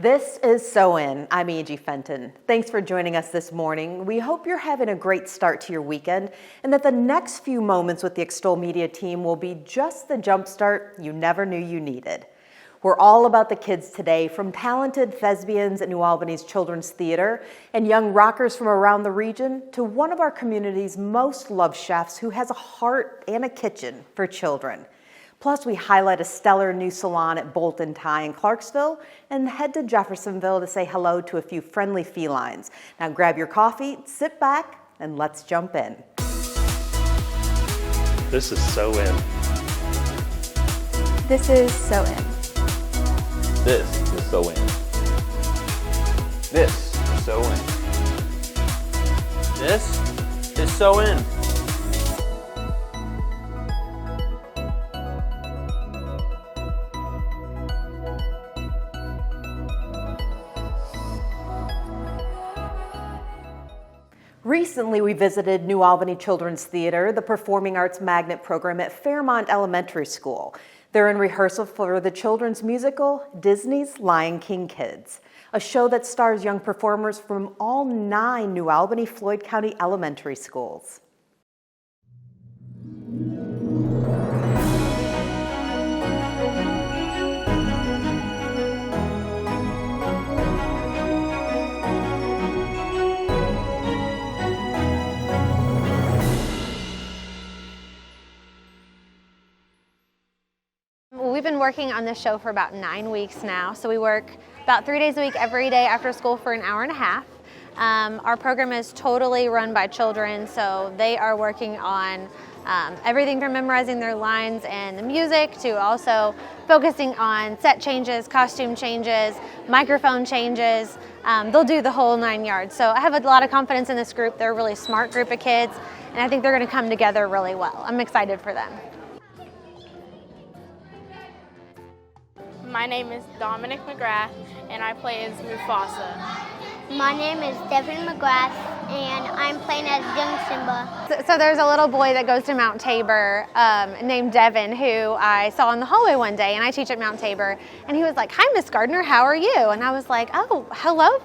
This is SoIN. I'm Angie Fenton. Thanks for joining us this morning. We hope you're having a great start to your weekend and that the next few moments with the Extol Media team will be just the jumpstart you never knew you needed. We're all about the kids today, from talented thespians at New Albany's Children's Theater and young rockers from around the region to one of our community's most loved chefs who has a heart and a kitchen for children. Plus, we highlight a stellar new salon at Bolton Thai in Clarksville and head to Jeffersonville to say hello to a few friendly felines. Now grab your coffee, sit back, and let's jump in. This is SoIN. This is SoIN. This is SoIN. This is SoIN. This is SoIN. Recently, we visited New Albany Children's Theater, the Performing Arts Magnet program at Fairmont Elementary School. They're in rehearsal for the children's musical, Disney's Lion King Kids, a show that stars young performers from all 9 New Albany Floyd County elementary schools. We've been working on this show for about 9 weeks now, so we work about 3 days a week every day after school for an hour and a half. Our program is totally run by children, so they are working on everything from memorizing their lines and the music to also focusing on set changes, costume changes, microphone changes. They'll do the whole 9 yards. So I have a lot of confidence in this group. They're a really smart group of kids, and I think they're going to come together really well. I'm excited for them. My name is Dominic McGrath, and I play as Mufasa. My name is Devin McGrath, and I'm playing as young Simba. So there's a little boy that goes to Mount Tabor named Devin, who I saw in the hallway one day, and I teach at Mount Tabor, and he was like, "Hi, Miss Gardner, how are you?" And I was like, "Oh, hello,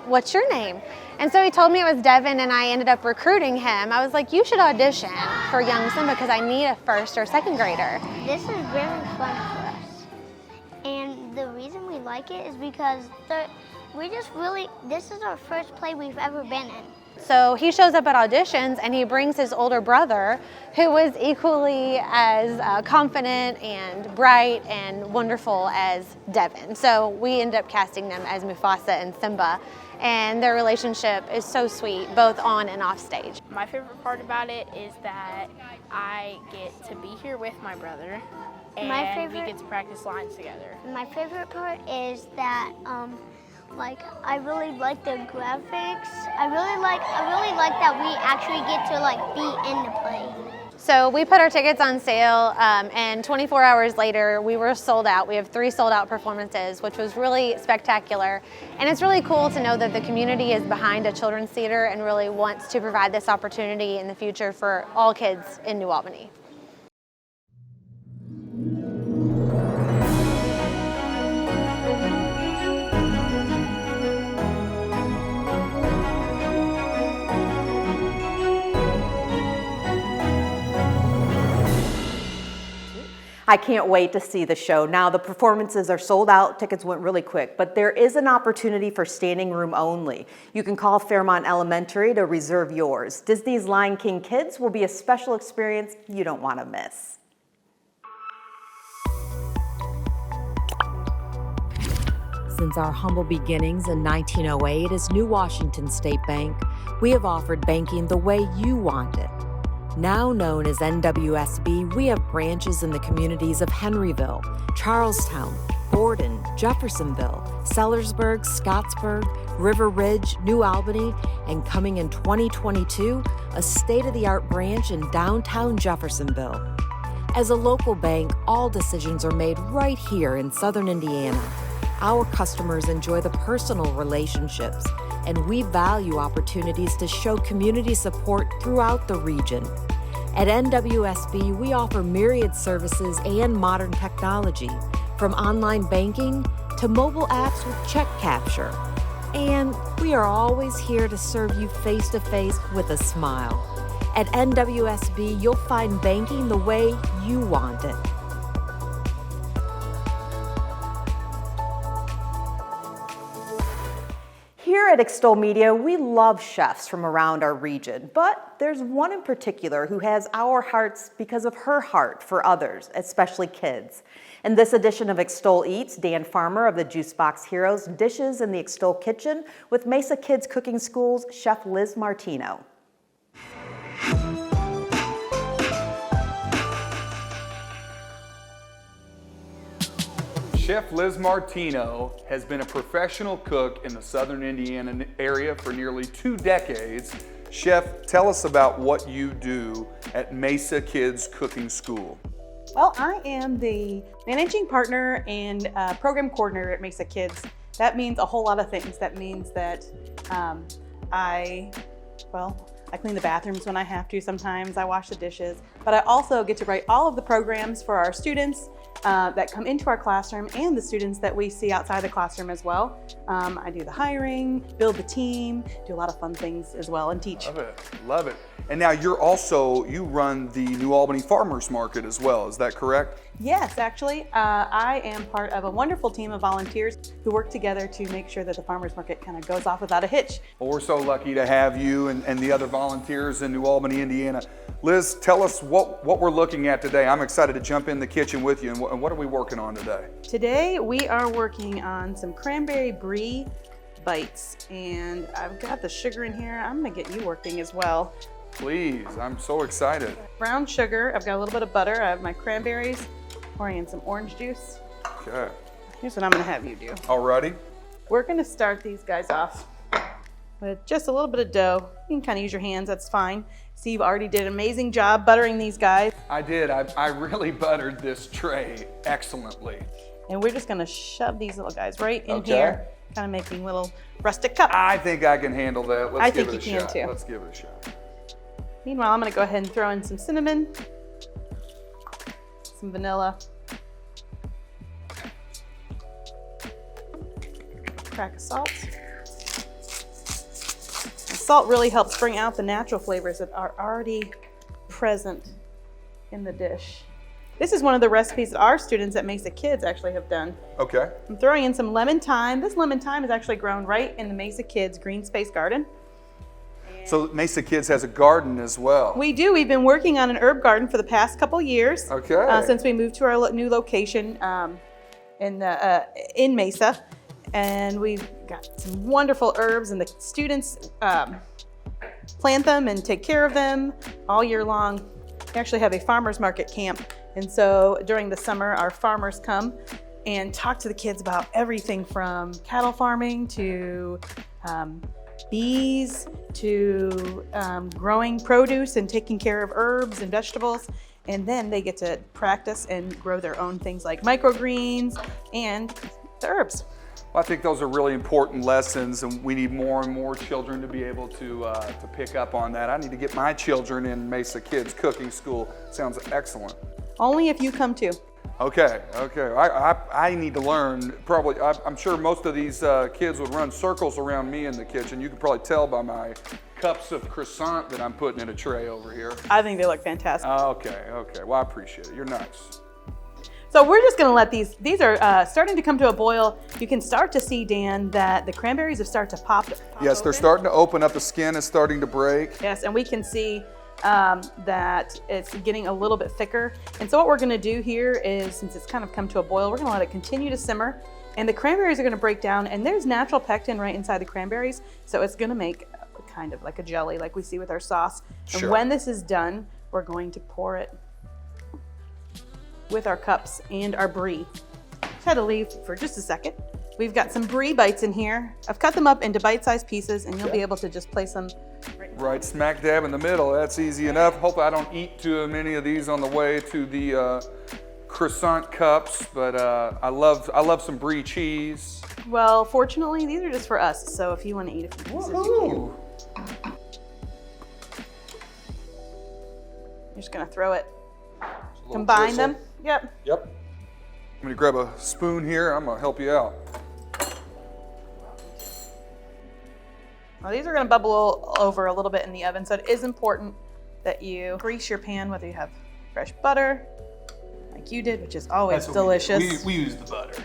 what's your name?" And so he told me it was Devin, and I ended up recruiting him. I was like, "You should audition for young Simba because I need a first or second grader." This is really fun for us. And the reason we like it is because this is our first play we've ever been in. So he shows up at auditions and he brings his older brother, who is equally as confident and bright and wonderful as Devin. So we end up casting them as Mufasa and Simba, and their relationship is so sweet, both on and off stage. My favorite part about it is that I get to be here with my brother, and we get to practice lines together. My favorite part is that I really like the graphics. I really like that we actually get to be in the play. So we put our tickets on sale, and 24 hours later we were sold out. We have 3 sold out performances, which was really spectacular. And it's really cool to know that the community is behind a children's theater and really wants to provide this opportunity in the future for all kids in New Albany. I can't wait to see the show. Now, the performances are sold out. Tickets went really quick, but there is an opportunity for standing room only. You can call Fairmont Elementary to reserve yours. Disney's Lion King Kids will be a special experience you don't want to miss. Since our humble beginnings in 1908 as New Washington State Bank, we have offered banking the way you want it. Now known as NWSB, we have branches in the communities of Henryville, Charlestown, Borden, Jeffersonville, Sellersburg, Scottsburg, River Ridge, New Albany, and coming in 2022, a state-of-the-art branch in downtown Jeffersonville. As a local bank, all decisions are made right here in Southern Indiana. Our customers enjoy the personal relationships, and we value opportunities to show community support throughout the region. At NWSB, we offer myriad services and modern technology, from online banking to mobile apps with check capture. And we are always here to serve you face-to-face with a smile. At NWSB, you'll find banking the way you want it. Here at Extol Media, we love chefs from around our region, but there's one in particular who has our hearts because of her heart for others, especially kids. In this edition of Extol Eats, Dan Farmer of the Juice Box Heroes dishes in the Extol kitchen with Mesa Kids Cooking School's Chef Liz Martino. Chef Liz Martino has been a professional cook in the southern Indiana area for nearly 2 decades. Chef, tell us about what you do at Mesa Kids Cooking School. Well, I am the managing partner and program coordinator at Mesa Kids. That means a whole lot of things. That means that I clean the bathrooms when I have to. Sometimes I wash the dishes, but I also get to write all of the programs for our students that come into our classroom and the students that we see outside the classroom as well. I do the hiring, build the team, do a lot of fun things as well, and teach. Love it, love it. And now you run the New Albany Farmers Market as well, is that correct? Yes, actually, I am part of a wonderful team of volunteers who work together to make sure that the farmers market kind of goes off without a hitch. Well, we're so lucky to have you and the other volunteers in New Albany, Indiana. Liz, tell us what we're looking at today. I'm excited to jump in the kitchen with you. And what are we working on today? Today we are working on some cranberry brie bites, and I've got the sugar in here. I'm gonna get you working as well. Please, I'm so excited. Brown sugar, I've got a little bit of butter, I have my cranberries, pouring in some orange juice. Okay. Here's what I'm gonna have you do. Alrighty. We're gonna start these guys off with just a little bit of dough. You can kind of use your hands, that's fine. Steve already did an amazing job buttering these guys. I did, I really buttered this tray excellently. And we're just gonna shove these little guys right in here, kind of making little rustic cups. I think I can handle that. I think you can too. Let's give it a shot. Meanwhile, I'm gonna go ahead and throw in some cinnamon, some vanilla, crack of salt. And salt really helps bring out the natural flavors that are already present in the dish. This is one of the recipes that our students at Mesa Kids actually have done. Okay. I'm throwing in some lemon thyme. This lemon thyme is actually grown right in the Mesa Kids green space garden. So Mesa Kids has a garden as well. We do. We've been working on an herb garden for the past couple years. Okay. Since we moved to our new location in Mesa, and we've got some wonderful herbs, and the students plant them and take care of them all year long. We actually have a farmers market camp, and so during the summer, our farmers come and talk to the kids about everything from cattle farming to bees to growing produce and taking care of herbs and vegetables. And then they get to practice and grow their own things like microgreens and the herbs. Well, I think those are really important lessons, and we need more and more children to be able to pick up on that. I need to get my children in Mesa Kids Cooking School. Sounds excellent. Only if you come too. Okay. I need to learn. Probably, I'm sure most of these kids would run circles around me in the kitchen. You can probably tell by my cups of croissant that I'm putting in a tray over here. I think they look fantastic. Okay. Well, I appreciate it. You're nice. So we're just gonna let these are starting to come to a boil. You can start to see, Dan, that the cranberries have started to pop Yes, they're starting to open up. The skin is starting to break. Yes, and we can see that it's getting a little bit thicker. And so what we're gonna do here is, since it's kind of come to a boil, we're gonna let it continue to simmer. And the cranberries are gonna break down, and there's natural pectin right inside the cranberries. So it's gonna make kind of like a jelly like we see with our sauce. Sure. And when this is done, we're going to pour it with our cups and our brie. Just had to leave for just a second. We've got some brie bites in here. I've cut them up into bite-sized pieces, and you'll be able to just place them right smack dab in the middle. That's easy enough. Hope I don't eat too many of these on the way to the croissant cups, but I love some brie cheese. Well, fortunately, these are just for us, so if you want to eat a few pieces, you can. You're just gonna throw it. Combine them. Yep. I'm gonna grab a spoon here. I'm gonna help you out. Now these are going to bubble over a little bit in the oven, so it is important that you grease your pan, whether you have fresh butter, like you did, which is always delicious. We use the butter.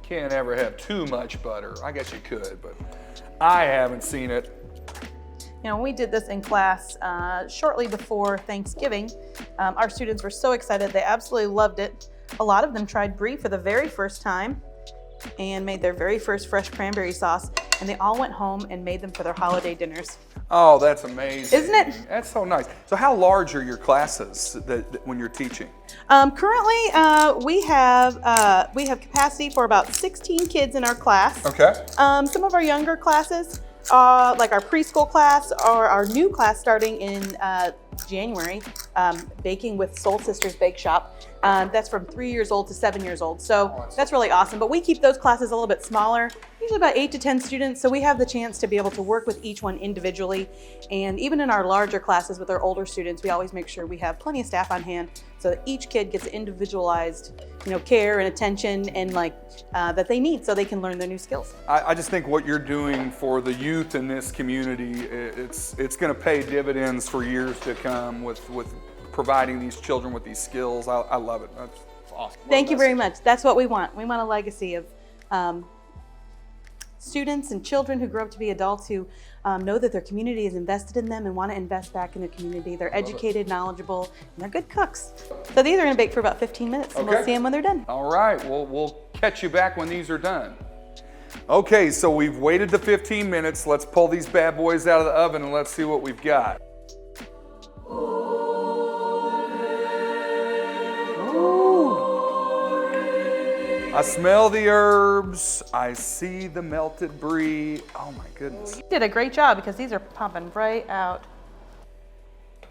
Can't ever have too much butter. I guess you could, but I haven't seen it. You know, we did this in class shortly before Thanksgiving. Our students were so excited. They absolutely loved it. A lot of them tried brie for the very first time and made their very first fresh cranberry sauce, and they all went home and made them for their holiday dinners. Oh, that's amazing. Isn't it? That's so nice. So how large are your classes when you're teaching? Currently, we have capacity for about 16 kids in our class. Okay. Some of our younger classes, like our preschool class or our new class starting in January, Baking with Soul Sisters Bake Shop. That's from 3 years old to 7 years old. So that's really awesome. But we keep those classes a little bit smaller, usually about 8 to 10 students. So we have the chance to be able to work with each one individually. And even in our larger classes with our older students, we always make sure we have plenty of staff on hand so that each kid gets individualized, care and attention and that they need so they can learn their new skills. I just think what you're doing for the youth in this community, it's going to pay dividends for years to come with providing these children with these skills. I love it. That's awesome. Thank you very much. That's what we want. We want a legacy of students and children who grow up to be adults who know that their community is invested in them and want to invest back in their community. They're educated, knowledgeable, and they're good cooks. So these are going to bake for about 15 minutes, and we'll see them when they're done. All right. Well, we'll catch you back when these are done. Okay, so we've waited the 15 minutes. Let's pull these bad boys out of the oven and let's see what we've got. I smell the herbs. I see the melted brie. Oh my goodness. You did a great job because these are popping right out.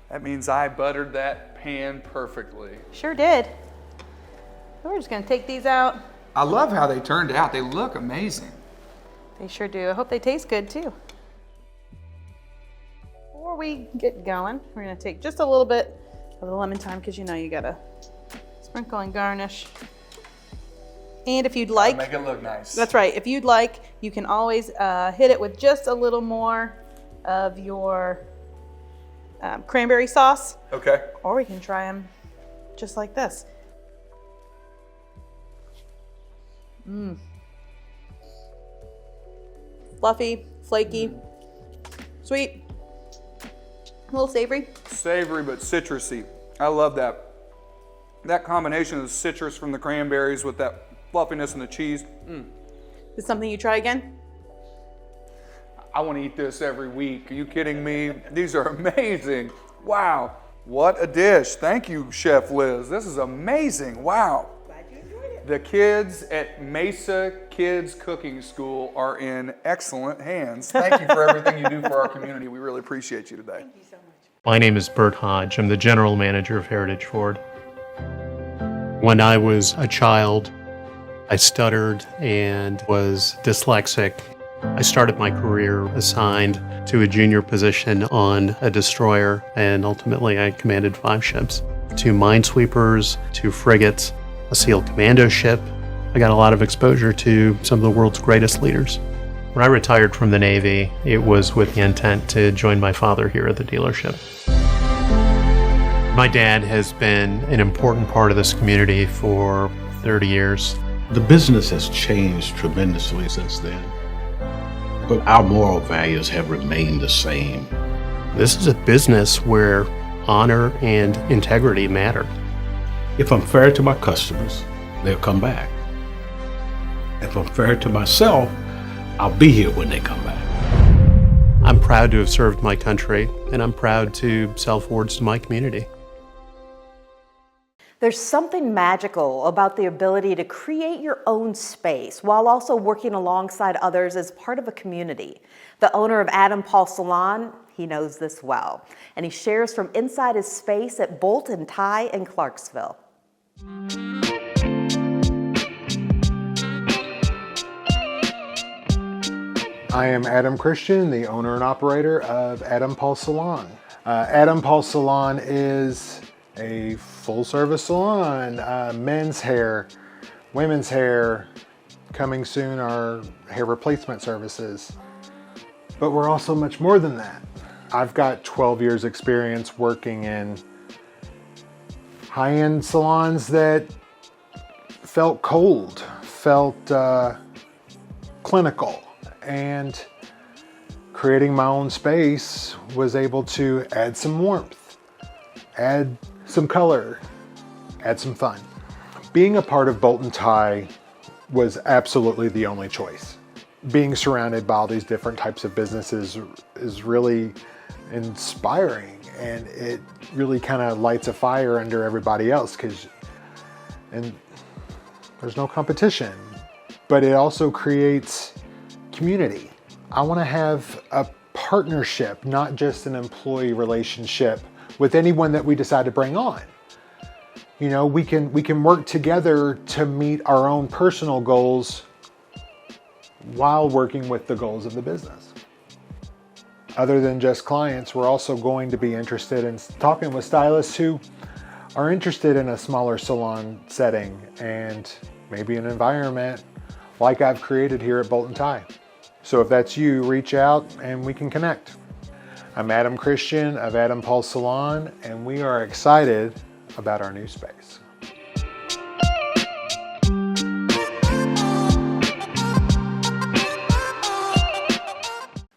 That means I buttered that pan perfectly. Sure did. So we're just going to take these out. I love how they turned out. They look amazing. They sure do. I hope they taste good too. Before we get going, we're going to take just a little bit of the lemon thyme because you got to sprinkle and garnish. And if you'd like, make it look nice. That's right. If you'd like, you can always hit it with just a little more of your cranberry sauce. Okay. Or we can try them just like this. Fluffy, flaky, sweet, a little savory. Savory but citrusy. I love that. That combination of the citrus from the cranberries with that fluffiness and the cheese. Is this something you try again? I want to eat this every week. Are you kidding me? These are amazing. Wow. What a dish. Thank you, Chef Liz. This is amazing. Wow. Glad you enjoyed it. The kids at Mesa Kids Cooking School are in excellent hands. Thank you for everything you do for our community. We really appreciate you today. Thank you so much. My name is Bert Hodge. I'm the general manager of Heritage Ford. When I was a child, I stuttered and was dyslexic. I started my career assigned to a junior position on a destroyer, and ultimately I commanded 5 ships, 2 minesweepers, 2 frigates, a SEAL commando ship. I got a lot of exposure to some of the world's greatest leaders. When I retired from the Navy, it was with the intent to join my father here at the dealership. My dad has been an important part of this community for 30 years. The business has changed tremendously since then, but our moral values have remained the same. This is a business where honor and integrity matter. If I'm fair to my customers, they'll come back. If I'm fair to myself, I'll be here when they come back. I'm proud to have served my country, and I'm proud to sell Fords to my community. There's something magical about the ability to create your own space while also working alongside others as part of a community. The owner of Adam Paul Salon, he knows this well, and he shares from inside his space at Bolt & Tie in Clarksville. I am Adam Christian, the owner and operator of Adam Paul Salon. Adam Paul Salon is a full-service salon, men's hair, women's hair, coming soon our hair replacement services. But we're also much more than that. I've got 12 years experience working in high-end salons that felt cold, felt clinical, and creating my own space was able to add some warmth, add some color, add some fun. Being a part of Bolt & Tie was absolutely the only choice. Being surrounded by all these different types of businesses is really inspiring, and it really kind of lights a fire under everybody else, and there's no competition, but it also creates community. I want to have a partnership, not just an employee relationship with anyone that we decide to bring on. You know, we can work together to meet our own personal goals while working with the goals of the business. Other than just clients, we're also going to be interested in talking with stylists who are interested in a smaller salon setting and maybe an environment like I've created here at Bolt & Tie. So if that's you, reach out and we can connect. I'm Adam Christian of Adam Pulse Salon, and we are excited about our new space.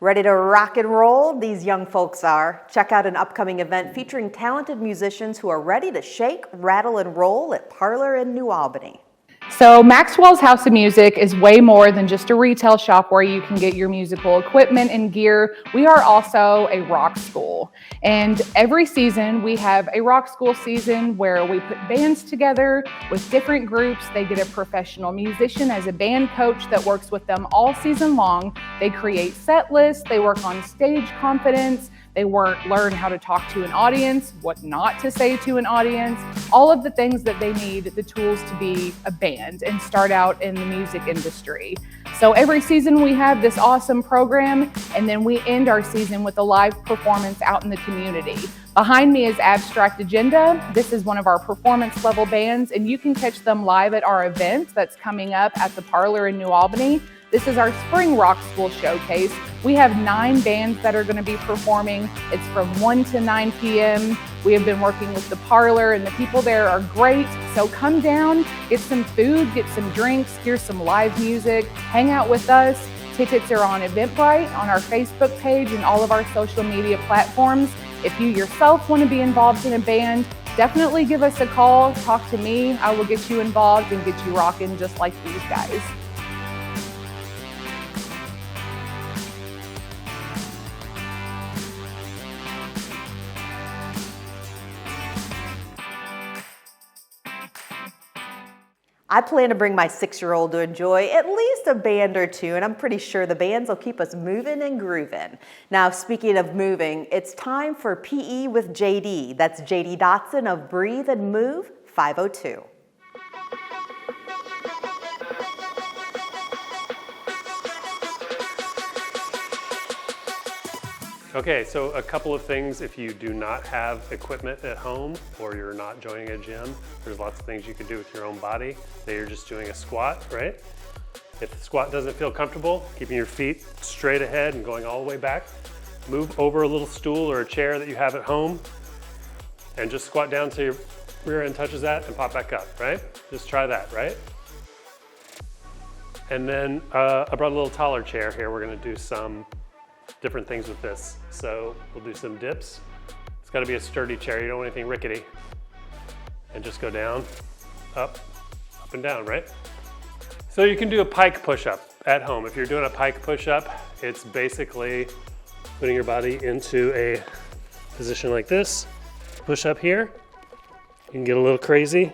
Ready to rock and roll? These young folks are. Check out an upcoming event featuring talented musicians who are ready to shake, rattle, and roll at Parlor in New Albany. So Maxwell's House of Music is way more than just a retail shop where you can get your musical equipment and gear. We are also a rock school. And every season we have a rock school season where we put bands together with different groups. They get a professional musician as a band coach that works with them all season long. They create set lists, they work on stage confidence, they learn how to talk to an audience, what not to say to an audience, all of the things that they need, the tools to be a band and start out in the music industry. So every season we have this awesome program, and then we end our season with a live performance out in the community. Behind me is Abstract Agenda. This is one of our performance level bands, and you can catch them live at our event that's coming up at the Parlor in New Albany. This is our Spring Rock School Showcase. We have 9 bands that are going to be performing. It's from 1 to 9 p.m. We have been working with the Parlor, and the people there are great. So come down, get some food, get some drinks, hear some live music, hang out with us. Tickets are on Eventbrite, on our Facebook page, and all of our social media platforms. If you yourself want to be involved in a band, definitely give us a call, talk to me. I will get you involved and get you rocking just like these guys. I plan to bring my 6-year-old to enjoy at least a band or two, and I'm pretty sure the bands will keep us moving and grooving. Now, speaking of moving, it's time for PE with JD. That's JD Dotson of Breathe and Move 502. Okay, so a couple of things if you do not have equipment at home or you're not joining a gym, there's lots of things you can do with your own body. Say you're just doing a squat, right? If the squat doesn't feel comfortable, keeping your feet straight ahead and going all the way back, move over a little stool or a chair that you have at home and just squat down so your rear end touches that and pop back up, right? Just try that, right? And then I brought a little taller chair here. We're gonna do some different things with this. So we'll do some dips. It's gotta be a sturdy chair. You don't want anything rickety. And just go down, up and down, right? So you can do a pike push-up at home. If you're doing a pike push-up, it's basically putting your body into a position like this. Push up here. You can get a little crazy.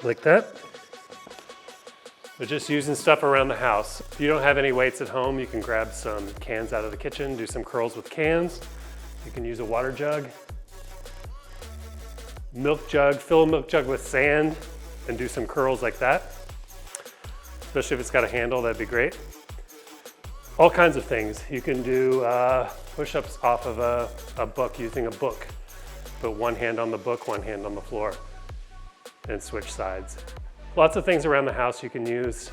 Like that. But just using stuff around the house. If you don't have any weights at home, you can grab some cans out of the kitchen, do some curls with cans. You can use a water jug, milk jug, fill a milk jug with sand and do some curls like that. Especially if it's got a handle, that'd be great. All kinds of things. You can do push-ups off of a book using a book. Put one hand on the book, one hand on the floor, and switch sides. Lots of things around the house you can use.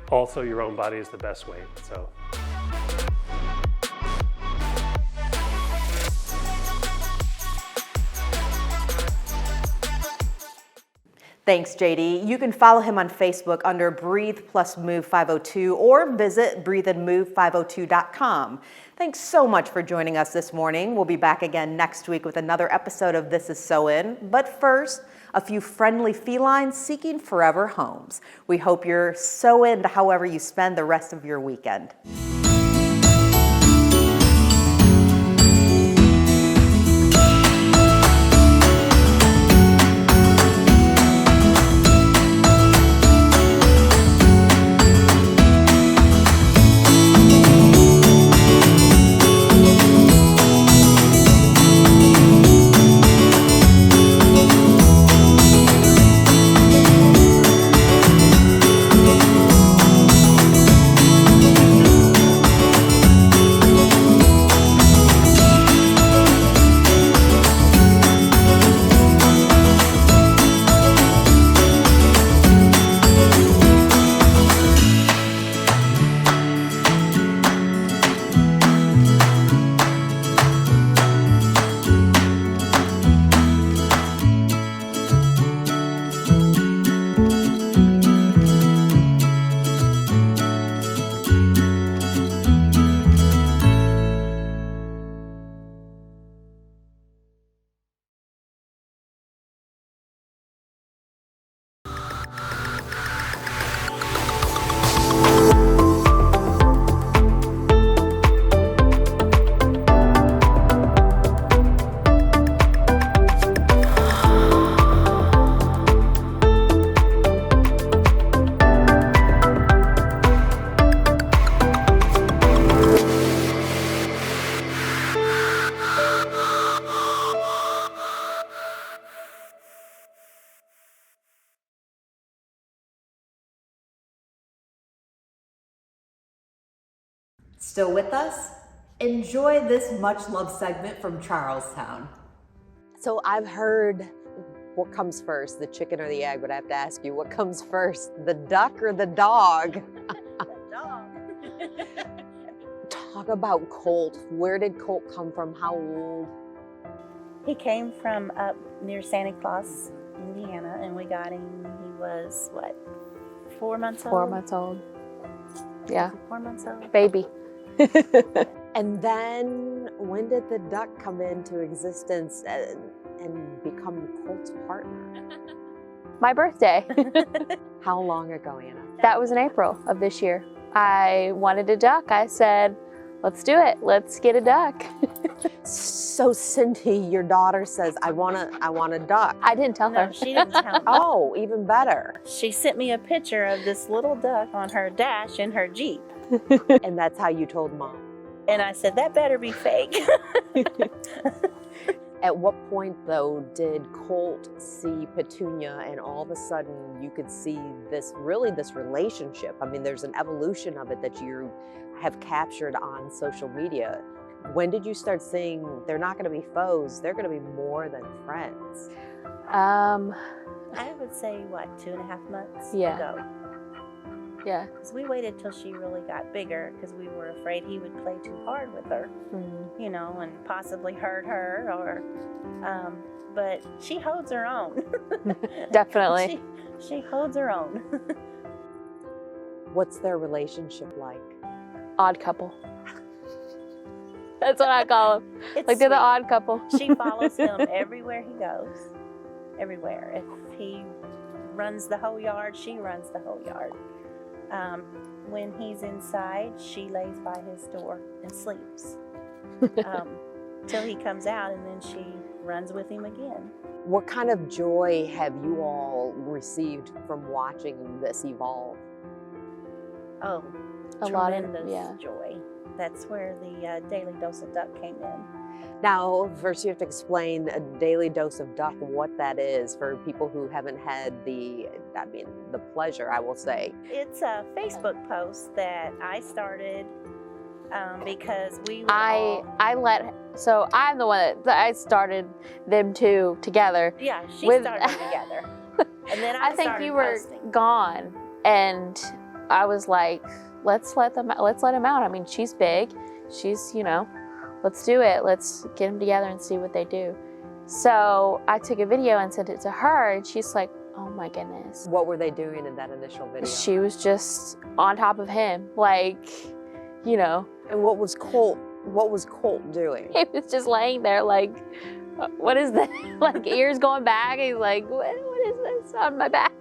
Also, your own body is the best weight. So. Thanks, JD. You can follow him on Facebook under Breathe Plus Move 502 or visit breatheandmove502.com. Thanks so much for joining us this morning. We'll be back again next week with another episode of This is SoIN. But first, a few friendly felines seeking forever homes. We hope you're so into however you spend the rest of your weekend. Still with us? Enjoy this much-loved segment from Charlestown. So I've heard what comes first, the chicken or the egg, but I have to ask you, what comes first, the duck or the dog? The dog. Talk about Colt. Where did Colt come from? How old? He came from up near Santa Claus, Indiana, and we got him, he was, what, 4 months old? 4 months old. Yeah. 4 months old. Baby. And then when did the duck come into existence and become Colt's partner? My birthday. How long ago, Anna? That was in April of this year. I wanted a duck. I said, let's do it. Let's get a duck. So Cindy, your daughter says, I want a duck. I didn't tell her. No, she didn't tell me. Oh, even better. She sent me a picture of this little duck on her dash in her Jeep. And that's how you told Mom. And I said, that better be fake. At what point, though, did Colt see Petunia and all of a sudden you could see this relationship? I mean, there's an evolution of it that you have captured on social media. When did you start seeing they're not going to be foes, they're going to be more than friends? I would say, what, 2.5 months ago. Yeah. Because we waited till she really got bigger because we were afraid he would play too hard with her, you know, and possibly hurt her or, but she holds her own. Definitely. She holds her own. What's their relationship like? Odd couple. That's what I call them. Like they're the odd couple. She follows him everywhere he goes. Everywhere. If he runs the whole yard, she runs the whole yard. When he's inside, she lays by his door and sleeps till he comes out, and then she runs with him again. What kind of joy have you all received from watching this evolve? Oh, a lot of joy. That's where the Daily Dose of Duck came in. Now, first you have to explain a Daily Dose of Duck, what that is for people who haven't had the pleasure, I will say. It's a Facebook post that I started because we were so I'm the one that I started them two together. Yeah, she started them together. And then I think started you were posting. gone, and I was like, let's let him out. I mean, she's big. She's, let's do it. Let's get them together and see what they do. So I took a video and sent it to her, and she's like, oh my goodness. What were they doing in that initial video? She was just on top of him, like, And what was Colt doing? He was just laying there like, what is that? Like ears going back. He's like, what is this on my back?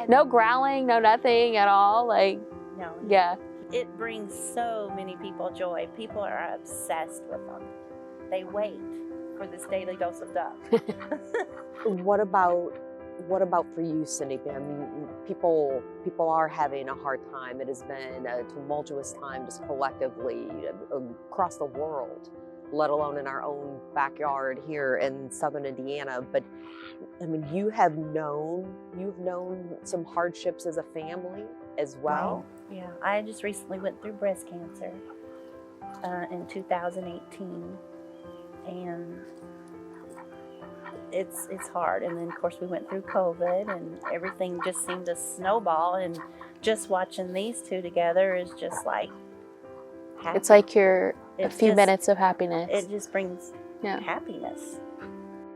No growling, no nothing at all. Like, no. Yeah. It brings so many people joy. People are obsessed with them. They wait for this daily dose of duck. What about for you, Cindy? I mean, people are having a hard time. It has been a tumultuous time just collectively across the world, let alone in our own backyard here in Southern Indiana. But I mean, you've known some hardships as a family as well. Right. Yeah, I just recently went through breast cancer in 2018, and it's hard. And then of course we went through COVID, and everything just seemed to snowball, and just watching these two together is just like happy. It's like a few minutes of happiness. It just brings happiness.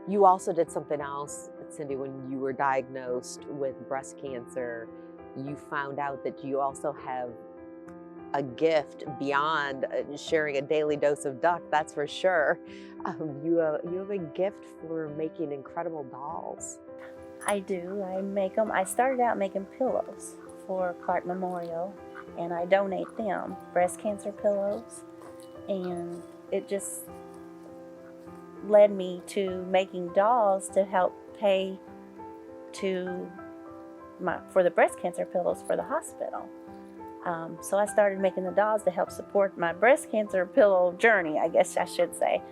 You also did something else, Cindy, when you were diagnosed with breast cancer. You found out that you also have a gift beyond sharing a daily dose of duck, that's for sure. You have a gift for making incredible dolls. I do. I make them. I started out making pillows for Clark Memorial, and I donate them, breast cancer pillows, and it just led me to making dolls to help pay for the breast cancer pillows for the hospital. So I started making the dolls to help support my breast cancer pillow journey, I guess I should say.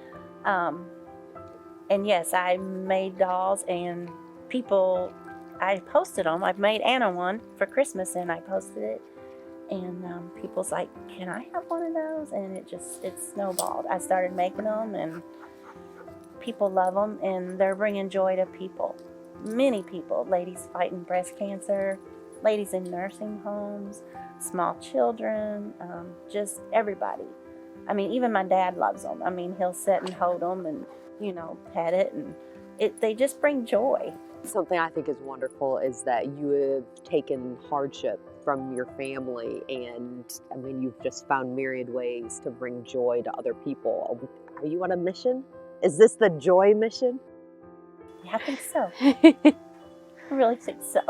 And yes, I made dolls, and I posted them. I've made Anna one for Christmas, and I posted it. And people's like, can I have one of those? And it snowballed. I started making them, and people love them, and they're bringing joy to people. Many people, ladies fighting breast cancer, ladies in nursing homes, small children, just everybody. I mean, even my dad loves them. I mean, he'll sit and hold them and, pet it, and they just bring joy. Something I think is wonderful is that you have taken hardship from your family, and I mean, you've just found myriad ways to bring joy to other people. Are you on a mission? Is this the joy mission? Yeah, I think so. I really think so.